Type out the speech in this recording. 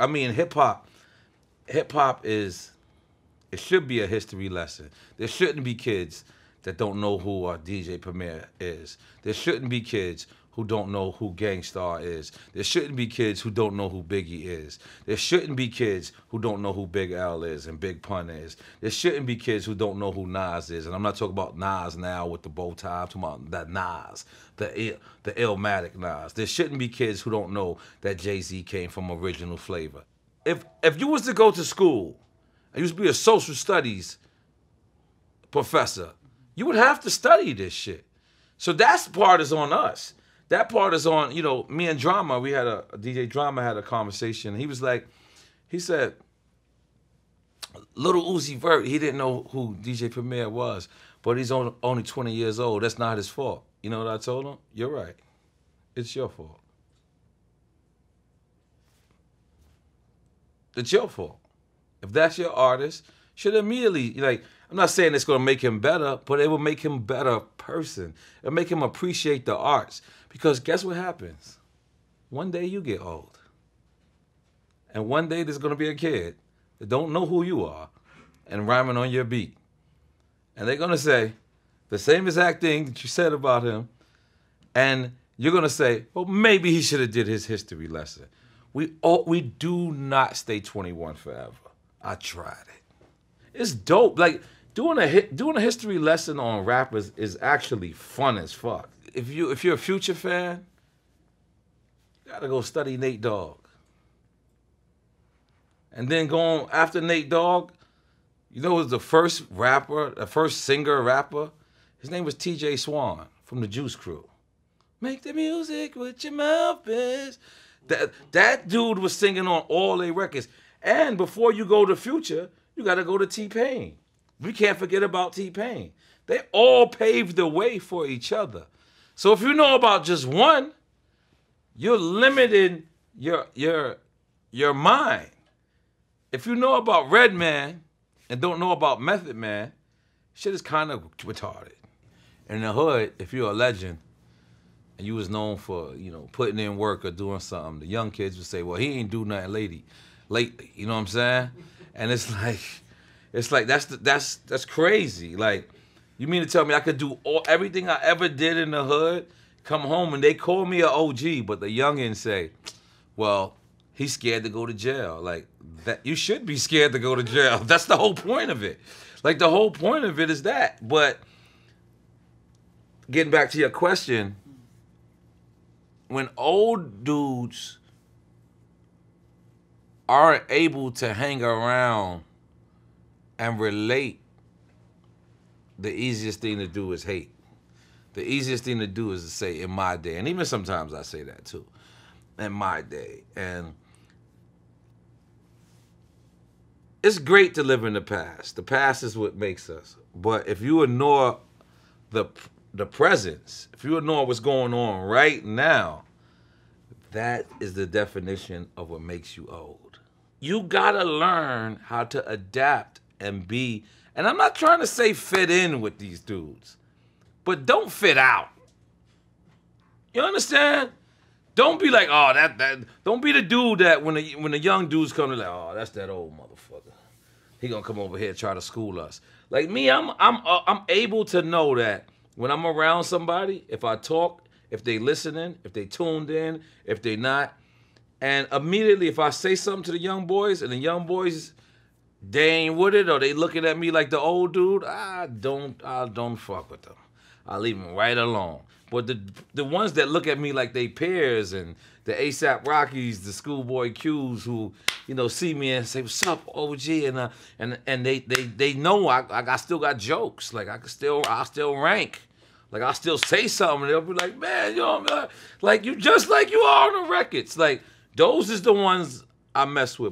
I mean, hip hop is, it should be a history lesson. There shouldn't be kids that don't know who DJ Premier is. There shouldn't be kids who don't know who Gang Starr is. There shouldn't be kids who don't know who Biggie is. There shouldn't be kids who don't know who Big L is and Big Pun is. There shouldn't be kids who don't know who Nas is. And I'm not talking about Nas now with the bow tie. I'm talking about that Nas, the Illmatic Nas. There shouldn't be kids who don't know that Jay-Z came from Original Flavor. If you was to go to school, and you was to be a social studies professor, you would have to study this shit. So that part is on us. That part is on, you know, me and Drama, we had DJ Drama had a conversation. He was like, he said, Lil Uzi Vert, he didn't know who DJ Premier was, but he's only 20 years old. That's not his fault. You know what I told him? You're right. It's your fault. It's your fault. If that's your artist, should immediately, like, I'm not saying it's gonna make him better, but it will make him a better person. It'll make him appreciate the arts. Because guess what happens? One day you get old. And one day there's gonna be a kid that don't know who you are and rhyming on your beat. And they're gonna say the same exact thing that you said about him. And you're gonna say, well, maybe he should have did his history lesson. We do not stay 21 forever. I tried it. It's dope. Like, doing a history lesson on rappers is actually fun as fuck. If you're a Future fan, you gotta go study Nate Dogg. And then going after Nate Dogg, you know, was the first rapper, the first singer rapper. His name was T.J. Swan from the Juice Crew. Make the music with your mouth is. That dude was singing on all their records. And before you go to Future, you gotta go to T-Pain. We can't forget about T-Pain. They all paved the way for each other. So if you know about just one, you're limiting your mind. If you know about Redman and don't know about Method Man, shit is kind of retarded. In the hood, if you're a legend and you was known for, you know, putting in work or doing something, the young kids would say, well, he ain't do nothing lately. You know what I'm saying? And it's like that's crazy. Like, you mean to tell me I could do everything I ever did in the hood, come home and they call me an OG, but the youngins say, well, he's scared to go to jail. Like, that you should be scared to go to jail. That's the whole point of it. Like, the whole point of it is that. But getting back to your question, when old dudes aren't able to hang around and relate, the easiest thing to do is hate. The easiest thing to do is to say, in my day, and even sometimes I say that too, in my day. And it's great to live in the past. The past is what makes us. But if you ignore the presence, if you ignore what's going on right now, that is the definition of what makes you old. You gotta learn how to adapt and be, and I'm not trying to say fit in with these dudes, but don't fit out. You understand? Don't be like, oh, don't be the dude that when the young dudes come, they're like, oh, that's that old motherfucker. He gonna come over here and try to school us. Like me, I'm able to know that when I'm around somebody, if I talk, if they listening, if they tuned in, if they not, and immediately if I say something to the young boys and the young boys, they ain't with it or they looking at me like the old dude, I don't fuck with them. I leave them right alone. But the ones that look at me like they peers and the ASAP Rockies, the Schoolboy Q's who, you know, see me and say, what's up, OG? And they know I still got jokes. Like I still rank. Like I still say something. And they'll be like, man, you know, like you just like you are on the records. Like those is the ones I mess with.